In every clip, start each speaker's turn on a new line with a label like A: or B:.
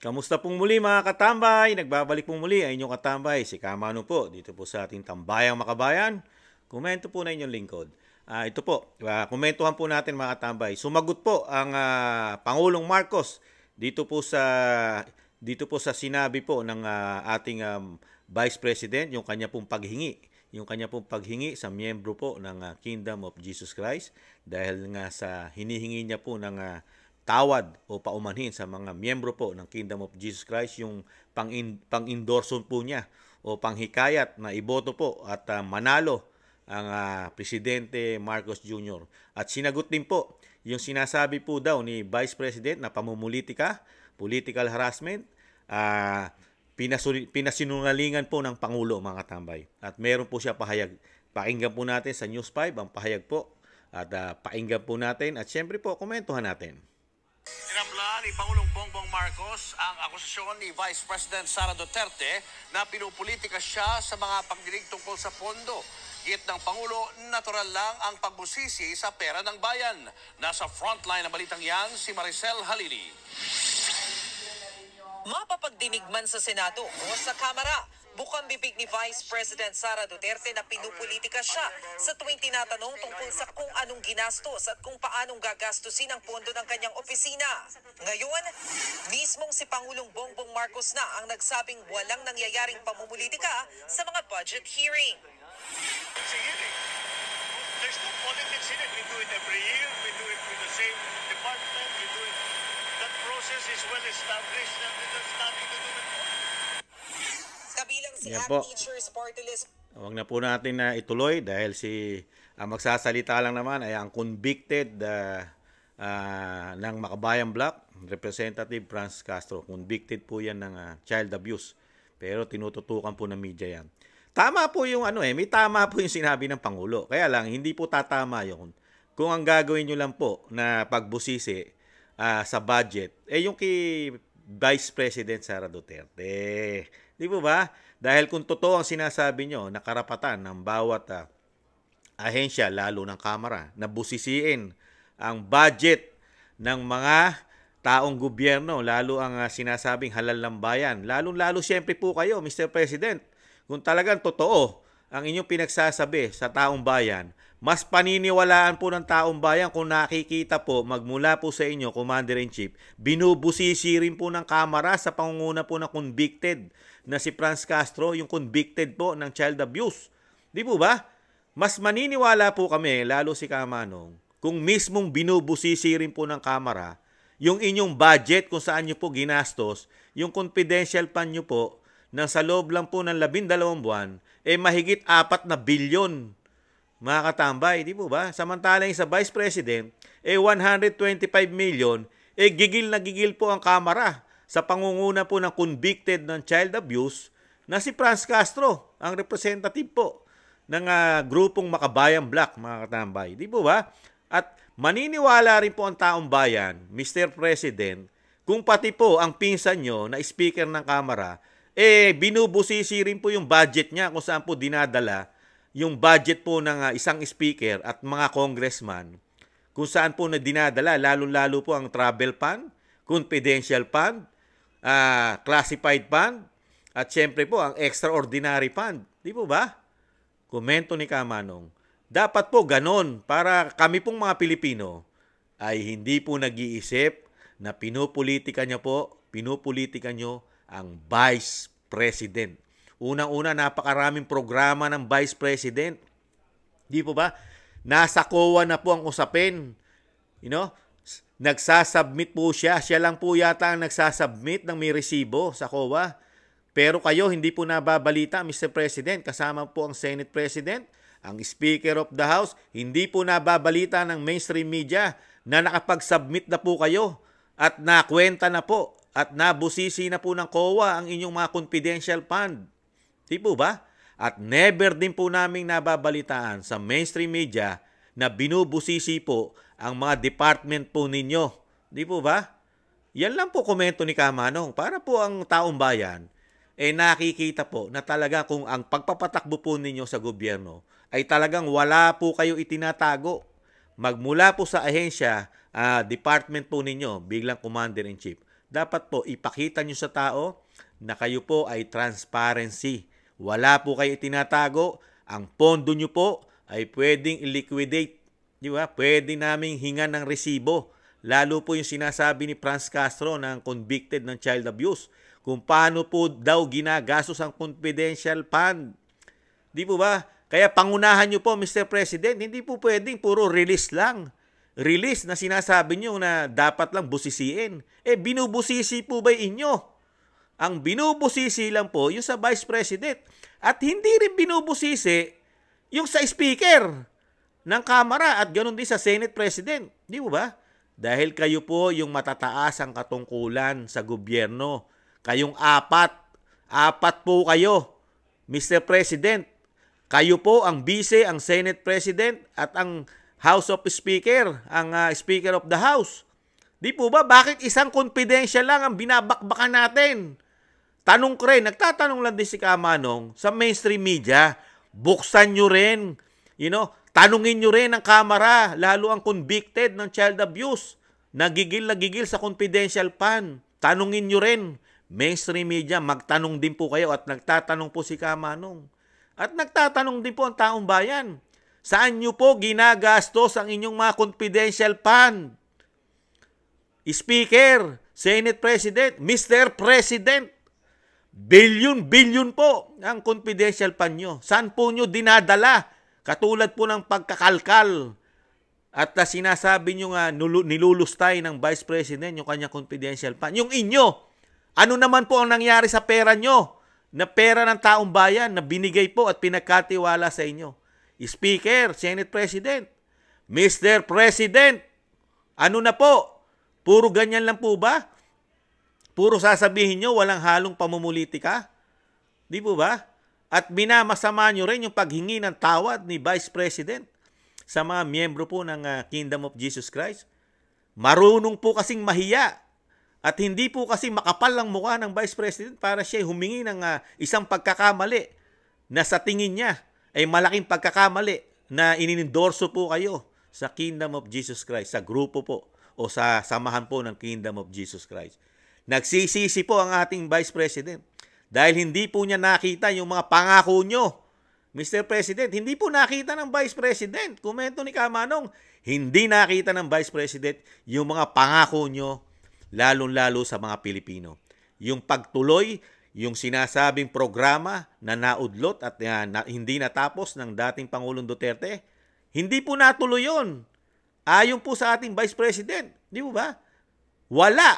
A: Kamusta pong muli mga katambay? Nagbabalik pong muli ang inyong katambay, si Kamano po, dito po sa ating Tambayang Makabayan. Komento po na inyong lingkod. Ito po, komentuhan po natin mga katambay. Sumagot po ang Pangulong Marcos dito po sa sinabi po ng ating Vice President, yung kanya pong paghingi sa miyembro po ng Kingdom of Jesus Christ dahil nga sa hinihingi niya po ng tawad o paumanhin sa mga miyembro po ng Kingdom of Jesus Christ, yung pang-endorson po niya o panghikayat na iboto po at manalo ang Presidente Marcos Jr. At sinagot din po yung sinasabi po daw ni Vice President na pamumulitika, political harassment, pinasinungalingan po ng Pangulo mga katambay. At meron po siya pahayag. Pakinggan po natin sa News 5 ang pahayag po. At pakinggan po natin at syempre po komentuhan natin.
B: Tinabla ni Pangulong Bongbong Marcos ang akusasyon ni Vice President Sara Duterte na pinupolitika siya sa mga pagdinig tungkol sa pondo. Git ng Pangulo, natural lang ang pagbusisi sa pera ng bayan. Nasa frontline ng balitang yan si Maricel Halili.
C: Mapapagdinig man sa Senado o sa Kamara, bukang bibig ni Vice President Sara Duterte na pinupolitika siya sa tuwing tinatanong tungkol sa kung anong ginastos at kung paanong gagastusin ang pondo ng kanyang opisina. Ngayon, mismong si Pangulong Bongbong Marcos na ang nagsabing walang nangyayaring pamumulitika sa mga budget hearing.
B: There's no politics in it. We do it every year. We do it with the same department. We do it. That process is well established and it has nothing to do with politics.
C: Kabilang si
A: Yan
C: Act
A: po.
C: Teachers Party List.
A: Huwag na po natin na ituloy dahil ang magsasalita lang naman ay ang convicted ng Makabayan Block, Representative Franz Castro. Convicted po yan ng child abuse. Pero tinututukan po ng media yan. Tama po yung may tama po yung sinabi ng Pangulo. Kaya lang, hindi po tatama yun. Kung ang gagawin nyo lang po na pagbusisi sa budget, yung kay Vice President Sara Duterte. Di po ba? Dahil kung totoo ang sinasabi nyo na karapatan ng bawat ahensya, lalo ng Kamara, na busisiin ang budget ng mga taong gobyerno, lalo ang sinasabing halal ng bayan. Lalo siyempre po kayo, Mr. President, kung talagang totoo ang inyong pinagsasabi sa taong bayan, mas paniniwalaan po ng taong bayan kung nakikita po magmula po sa inyo, Commander-in-Chief, binubusisi rin po ng Kamara sa pangunguna po ng convicted na si Franz Castro, yung convicted po ng child abuse. Di po ba? Mas maniniwala po kami, lalo si Kamanong, kung mismong binubusisi rin po ng Kamara, yung inyong budget kung saan nyo po ginastos, yung confidential fund nyo po, nang sa loob lang po ng 12 buwan, mahigit 4 na bilyon, mga katambay, di po ba? Samantalang sa Vice President, 125 million, gigil na gigil po ang Kamara sa pangunguna po ng convicted ng child abuse na si Franz Castro, ang representative po ng grupong Makabayan Block, mga katambay. Di po ba? At maniniwala rin po ang taong bayan, Mr. President, kung pati po ang pinsan nyo na speaker ng Kamara, binubusisi rin po yung budget niya kung saan po dinadala yung budget po ng isang speaker at mga congressman, kung saan po na dinadala, lalo-lalo po ang travel fund, confidential fund, classified fund, at syempre po ang extraordinary fund. Di po ba? Komento ni Kamanong. Dapat po ganon para kami pong mga Pilipino ay hindi po nag-iisip na pinupolitika nyo ang Vice President. Unang-una, napakaraming programa ng Vice President. Di po ba? Nasa COA na po ang usapin. Nagsasubmit po siya. Siya lang po yata ang nagsasubmit ng may resibo sa COA. Pero kayo, hindi po nababalita, Mr. President. Kasama po ang Senate President, ang Speaker of the House. Hindi po nababalita ng mainstream media na nakapag-submit na po kayo at nakwenta na po at nabusisi na po ng COA ang inyong mga confidential fund. Di po ba? At never din po naming nababalitaan sa mainstream media na binubusisi po ang mga department po ninyo. Di po ba? Yan lang po komento ni Kamanong para po ang taong bayan nakikita po na talaga kung ang pagpapatakbo po ninyo sa gobyerno ay talagang wala po kayo itinatago. Magmula po sa ahensya, department po ninyo, biglang Commander-in-Chief, dapat po ipakita nyo sa tao na kayo po ay transparency. Wala po kayo itinatago. Ang pondo nyo po ay pwedeng i-liquidate. Di ba? Pwede naming hingan ng resibo. Lalo po yung sinasabi ni Franz Castro ng convicted ng child abuse. Kung paano po daw ginagastos ang confidential fund. Di po ba? Kaya pangunahan nyo po, Mr. President, hindi po pwedeng puro release lang. Release na sinasabi nyo na dapat lang busisiin. Binubusisi po ba inyo? Ang binubusisi lang po yung sa Vice President. At hindi rin binubusisi yung sa Speaker ng Kamara at ganoon din sa Senate President. Di po ba? Dahil kayo po yung matataas ang katungkulan sa gobyerno. Kayong apat po kayo, Mr. President. Kayo po ang Vice, ang Senate President at ang House of Speaker, ang Speaker of the House. Di po ba? Bakit isang confidential lang ang binabakbakan natin? Tanong ko rin, nagtatanong lang din si Kamanong sa mainstream media, buksan nyo rin, tanungin nyo rin ang Kamara, lalo ang convicted ng child abuse, nagigil sa confidential fund. Tanungin nyo rin, mainstream media, magtanong din po kayo at nagtatanong po si Kamanong. At nagtatanong din po ang taong bayan, saan nyo po ginagastos ang inyong mga confidential fund? Speaker, Senate President, Mr. President, billion po ang confidential fund nyo. Saan po nyo dinadala? Katulad po ng pagkakalkal. At sinasabi nyo nga, nilulustay ng Vice President yung kanyang confidential fund. Yung inyo, ano naman po ang nangyari sa pera nyo? Na pera ng taong bayan na binigay po at pinagkatiwala sa inyo. Speaker, Senate President, Mr. President, ano na po? Puro ganyan lang po ba? Puro sasabihin nyo, walang halong pamumulitika? Di po ba? At minamasama nyo rin yung paghingi ng tawad ni Vice President sa mga miyembro po ng Kingdom of Jesus Christ. Marunong po kasing mahiya at hindi po kasi makapal ang mukha ng Vice President para siya humingi ng isang pagkakamali na sa tingin niya ay malaking pagkakamali na ininendorso po kayo sa Kingdom of Jesus Christ, sa grupo po o sa samahan po ng Kingdom of Jesus Christ. Nagsisisi po ang ating Vice President dahil hindi po niya nakita yung mga pangako nyo. Mr. President, hindi po nakita ng Vice President. Komento ni Kamanong, hindi nakita ng Vice President yung mga pangako nyo, lalong-lalo sa mga Pilipino. Yung pagtuloy, yung sinasabing programa na naudlot at hindi natapos ng dating Pangulong Duterte, hindi po natuloy yun. Ayon po sa ating Vice President. Di po ba? Wala.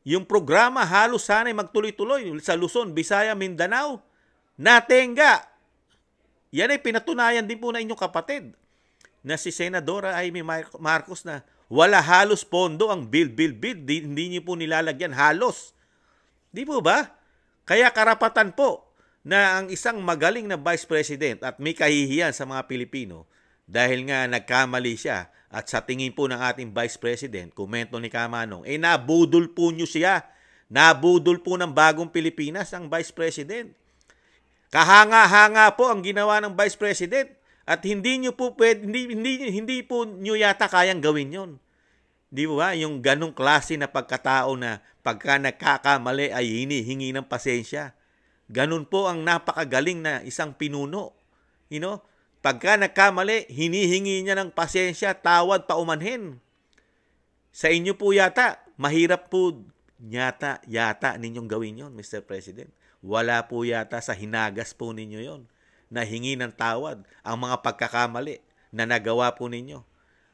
A: Yung programa halos sana'y magtuloy-tuloy sa Luzon, Visaya, Mindanao. Natenga. Yan ay pinatunayan din po na inyong kapatid na si Senadora Amy Marcos na wala halos pondo ang bill. Hindi niyo po nilalagyan halos. Di po ba? Kaya karapatan po na ang isang magaling na Vice President at may kahihiyan sa mga Pilipino dahil nga nagkamali siya at sa tingin po ng ating Vice President, komento ni Kamanong, nabudol po nyo siya. Nabudol po ng bagong Pilipinas ang Vice President. Kahanga-hanga po ang ginawa ng Vice President at hindi nyo po hindi po nyo yata kayang gawin yon. Di ba? Yung ganong klase na pagkatao na pagka nagkakamali ay hinihingi ng pasensya. Ganon po ang napakagaling na isang pinuno. Pagka nagkamali, hinihingi niya ng pasensya, tawad, paumanhin. Sa inyo po yata, mahirap po yata ninyong gawin yon, Mr. President. Wala po yata sa hinagas po ninyo yon na hingi ng tawad ang mga pagkakamali na nagawa po ninyo.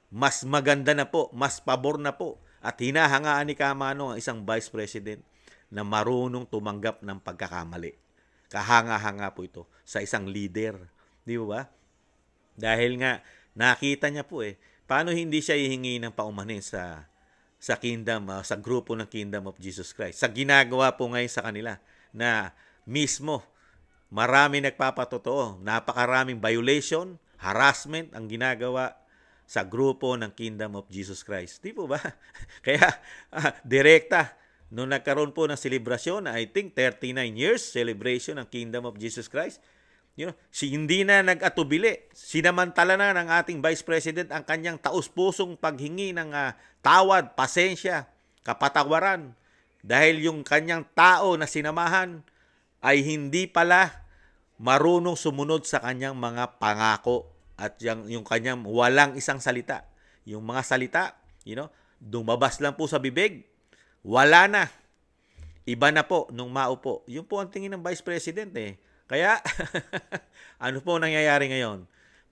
A: Mas maganda na po, mas pabor na po at hinahangaan ni Kamanong ang isang Vice President na marunong tumanggap ng pagkakamali. Kahanga-hanga po ito sa isang leader. Di ba? Dahil nga nakita niya po paano hindi siya hihingi ng paumanhin sa kingdom, sa grupo ng Kingdom of Jesus Christ. Sa ginagawa po ngayon sa kanila na mismo marami nagpapatotoo, napakaraming violation, harassment ang ginagawa sa grupo ng Kingdom of Jesus Christ. Di po ba? Kaya direkta, nung nagkaroon po ng selebrasyon, I think 39 years celebration ng Kingdom of Jesus Christ, hindi na nag-atubili. Sinamantala na ng ating Vice President ang kanyang taus-pusong paghingi ng tawad, pasensya, kapatawaran dahil yung kanyang tao na sinamahan ay hindi pala marunong sumunod sa kanyang mga pangako at yung kanyang walang isang salita. Yung mga salita, dumabas lang po sa bibig, wala na. Iba na po nung maupo. Yun po ang tingin ng Vice President eh. Kaya, ano po nangyayari ngayon?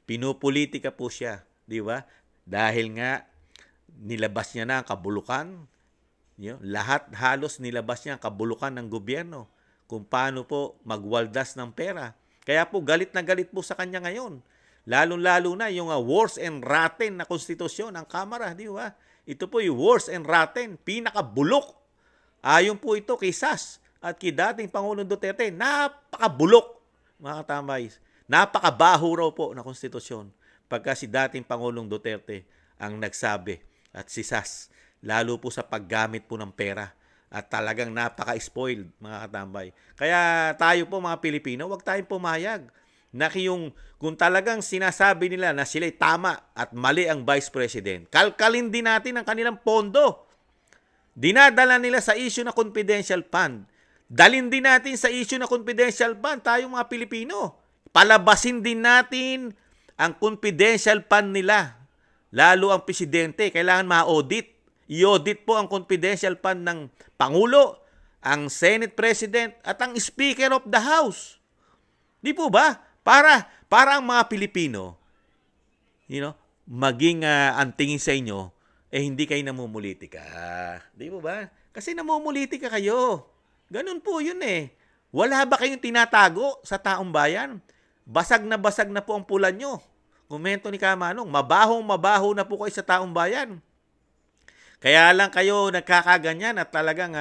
A: Pinupolitika po siya, di ba? Dahil nga, nilabas niya na ang kabulukan. Lahat halos nilabas niya ang kabulukan ng gobyerno kung paano po magwaldas ng pera. Kaya po, galit na galit po sa kanya ngayon. Lalo-lalo na yung worse and rotten na konstitusyon ng Kamara, di ba? Ito po yung worse and rotten, pinakabulok. Ayon po ito kay SAS at kay dating Pangulong Duterte, napakabulok, mga katambay. Napakabaho raw po na konstitusyon pagka si dating Pangulong Duterte ang nagsabi at si SAS, lalo po sa paggamit po ng pera at talagang napaka-spoiled, mga katambay. Kaya tayo po mga Pilipino, huwag tayong pumayag na kung talagang sinasabi nila na sila'y tama at mali ang Vice President, kalkalin din natin ang kanilang pondo. Dinadala nila sa issue na confidential fund. Dalin din natin sa issue na confidential fund tayong mga Pilipino. Palabasin din natin ang confidential fund nila. Lalo ang presidente, kailangan ma-audit. I-audit po ang confidential fund ng Pangulo, ang Senate President, at ang Speaker of the House. Di po ba? Para ang mga Pilipino, maging ang tingin sa inyo, hindi kayo namumulitika. Di po ba? Kasi namumulitika kayo. Ganun po yun eh. Wala ba kayong tinatago sa taong bayan? Basag na po ang pula nyo. Komento ni Kamanong, mabahong-mabaho na po kayo sa taong bayan. Kaya lang kayo nagkakaganyan at talagang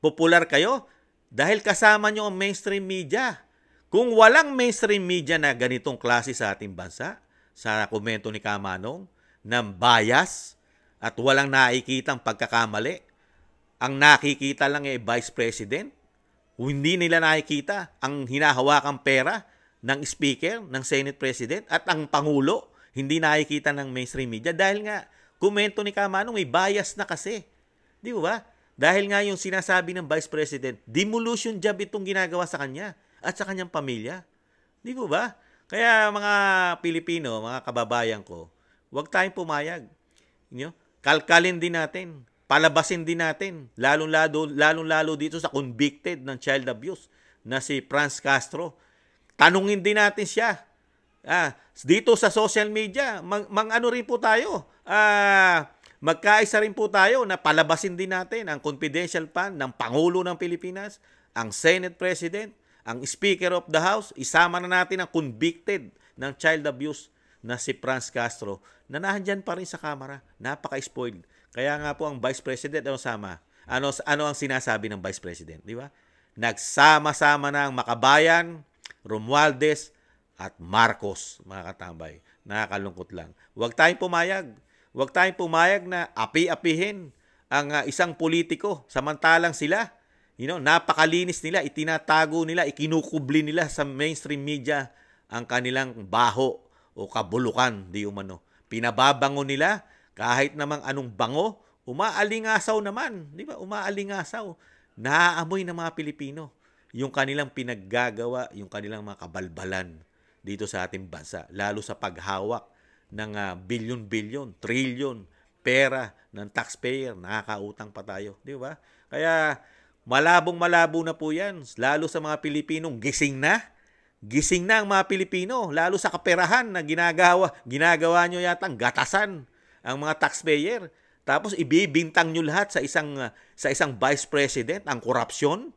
A: popular kayo dahil kasama nyo ang mainstream media. Kung walang mainstream media na ganitong klase sa ating bansa, sa komento ni Kamanong, ng bias at walang nakikitang pagkakamali, ang nakikita lang Vice President, hindi nila nakikita ang hinahawakang pera ng Speaker, ng Senate President, at ang Pangulo, hindi nakikita ng mainstream media dahil nga, komento ni Kamanong, may bias na kasi. Di ba? Dahil nga yung sinasabi ng Vice President, demolition job itong ginagawa sa kanya at sa kanyang pamilya. Di ba? Kaya mga Pilipino, mga kababayan ko, huwag tayong pumayag. Kalkalin din natin, palabasin din natin, lalong-lalo dito sa convicted ng child abuse na si Franz Castro. Tanungin din natin siya. Dito sa social media, ano rin po tayo, magkaisa rin po tayo na palabasin din natin ang confidential fund ng Pangulo ng Pilipinas, ang Senate President, ang Speaker of the House. Isama na natin ang convicted ng child abuse na si Franz Castro na nandyan pa rin sa Kamara. Napaka-spoiled. Kaya nga po ang Vice President, ano ang sinasabi ng Vice President? Di ba? Nagsama-sama na ang Makabayan, Romualdez, at Marcos, mga katambay. Nakakalungkot lang. Huwag tayong pumayag. Huwag tayong pumayag na api-apihin ang isang politiko. Samantalang sila, napakalinis nila, itinatago nila, ikinukubli nila sa mainstream media ang kanilang baho o kabulukan, di umano. Pinababango nila, kahit namang anong bango, umaalingasaw naman. Di ba? Umaalingasaw. Naaamoy ng mga Pilipino yung kanilang pinaggagawa, yung kanilang mga kabalbalan dito sa ating bansa. Lalo sa paghawak ng bilyon-bilyon, trilyon, pera ng taxpayer. Nakakautang pa tayo. Di ba? Kaya malabong-malabo na po yan. Lalo sa mga Pilipinong gising na. Gising na ang mga Pilipino. Lalo sa kaperahan na ginagawa nyo yatang gatasan ang mga taxpayer. Tapos ibibintang nyo lahat sa isang Vice President ang korupsyon.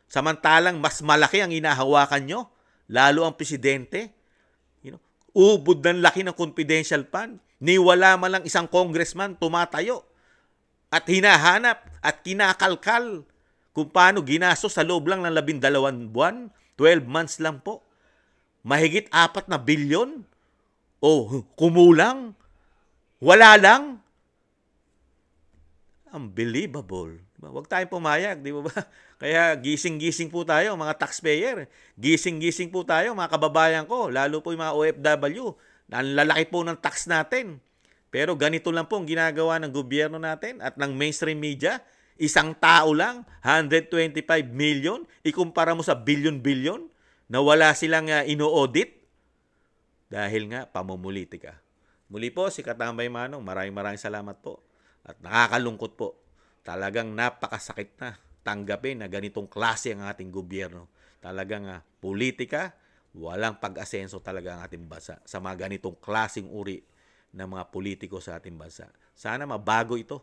A: Samantalang mas malaki ang inahawakan nyo. Lalo ang presidente. Ubod ng laki ng confidential fund. Niwala man lang isang congressman tumatayo. At hinahanap at kinakalkal kung paano ginastos sa loob lang ng 12 buwan, 12 months lang po. Mahigit 4 na bilyon? O kumulang? Wala lang? Unbelievable. Huwag tayong pumayag, di ba? Kaya gising-gising po tayo, mga taxpayer. Gising-gising po tayo, mga kababayan ko, lalo po yung mga OFW. Ang lalaki po ng tax natin. Pero ganito lang po ang ginagawa ng gobyerno natin at ng mainstream media. Isang tao lang, 125 million, ikumpara mo sa billion-billion na wala silang ino-audit dahil nga pamumulitika. Muli po, si Katambay Manong, maraming salamat po. At nakakalungkot po. Talagang napakasakit na tanggapin na ganitong klase ang ating gobyerno. Talagang politika, walang pag-asenso talaga ang ating bansa sa mga ganitong klaseng uri ng mga politiko sa ating bansa. Sana mabago ito.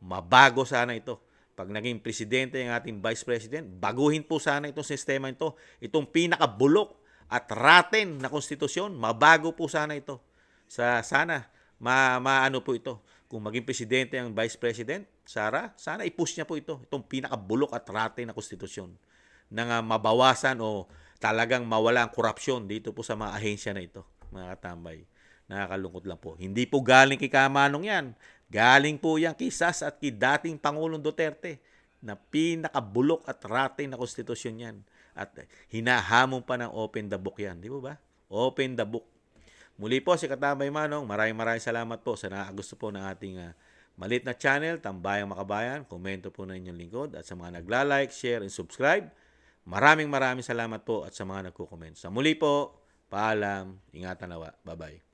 A: Mabago sana ito. Pag naging presidente ang ating vice president, baguhin po sana itong sistema ito. Itong pinakabulok at raten na konstitusyon, mabago po sana ito. Sana maano po ito. Kung maging presidente ang vice president, sana i-push niya po ito. Itong pinakabulok at raten na konstitusyon. Nang mabawasan o talagang mawala ang korupsyon dito po sa mga ahensya na ito, mga katambay. Nakakalungkot lang po. Hindi po galing kay Kamanong yan. Galing po yan kay SAS at kay dating Pangulong Duterte na pinakabulok at rating na konstitusyon yan. At hinahamon pa ng open the book yan. Di ba? Open the book. Muli po si Katambay Manong. Maraming salamat po sa nakakagusto po ng ating maliit na channel, Tambayang Makabayan. Komento po na inyong lingkod. At sa mga nagla-like, share, and subscribe, maraming salamat po at sa mga nagko-comment. Sa muli po, paalam, ingatan nawa. Bye-bye.